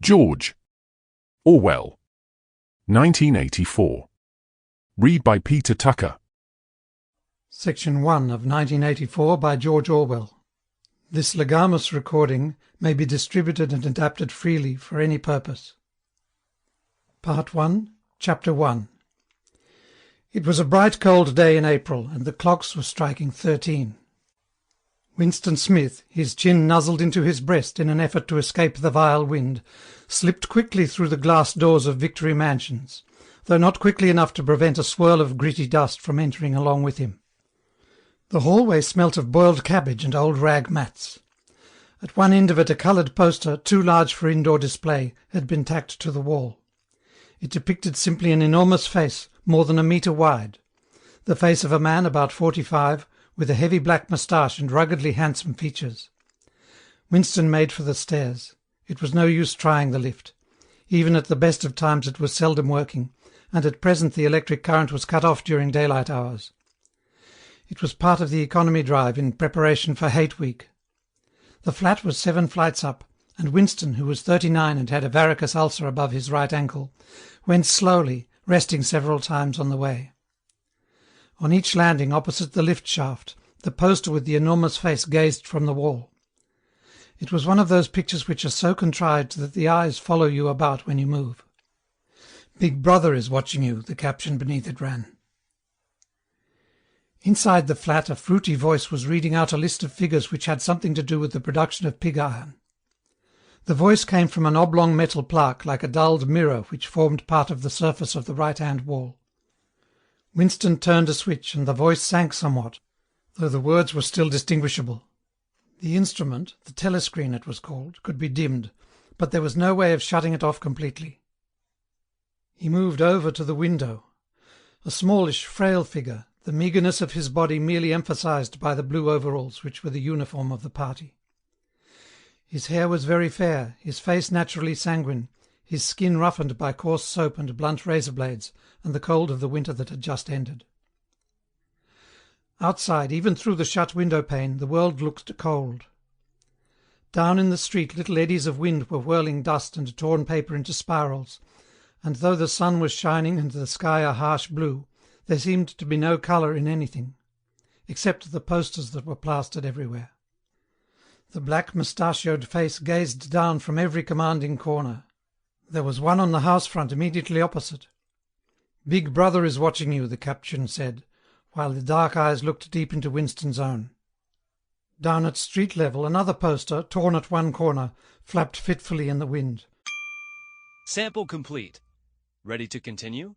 George. Orwell. 1984. Read by Peter Tucker. Section 1 of 1984 by George Orwell. This legamus recording may be distributed and adapted freely for any purpose. Part 1, Chapter 1. It was a bright cold day in April, and the clocks were striking 13. Winston Smith, his chin nuzzled into his breast in an effort to escape the vile wind, slipped quickly through the glass doors of Victory Mansions, though not quickly enough to prevent a swirl of gritty dust from entering along with him. The hallway smelt of boiled cabbage and old rag mats. At one end of it a coloured poster, too large for indoor display, had been tacked to the wall. It depicted simply an enormous face, more than a metre wide, the face of a man about 45, with a heavy black moustache and ruggedly handsome features. Winston made for the stairs. It was no use trying the lift. Even at the best of times it was seldom working, and at present the electric current was cut off during daylight hours. It was part of the economy drive in preparation for Hate Week. The flat was 7 flights up, and Winston, who was 39 and had a varicose ulcer above his right ankle, went slowly, resting several times on the way. On each landing opposite the lift shaft, the poster with the enormous face gazed from the wall. It was one of those pictures which are so contrived that the eyes follow you about when you move. "Big Brother is watching you," the caption beneath it ran. Inside the flat a fruity voice was reading out a list of figures which had something to do with the production of pig iron. The voice came from an oblong metal plaque like a dulled mirror which formed part of the surface of the right-hand wall. Winston turned a switch, and the voice sank somewhat, though the words were still distinguishable. The instrument, the telescreen it was called, could be dimmed, but there was no way of shutting it off completely. He moved over to the window. A smallish, frail figure, the meagreness of his body merely emphasized by the blue overalls which were the uniform of the party. His hair was very fair, his face naturally sanguine, his skin roughened by coarse soap and blunt razor blades and the cold of the winter that had just ended. Outside, even through the shut window-pane, the world looked cold. Down in the street little eddies of wind were whirling dust and torn paper into spirals, and though the sun was shining and the sky a harsh blue, there seemed to be no colour in anything, except the posters that were plastered everywhere. The black moustachioed face gazed down from every commanding corner. There was one on the house front immediately opposite. "Big Brother is watching you," the caption said, while the dark eyes looked deep into Winston's own. Down at street level another poster, torn at one corner, flapped fitfully in the wind. Sample complete. Ready to continue?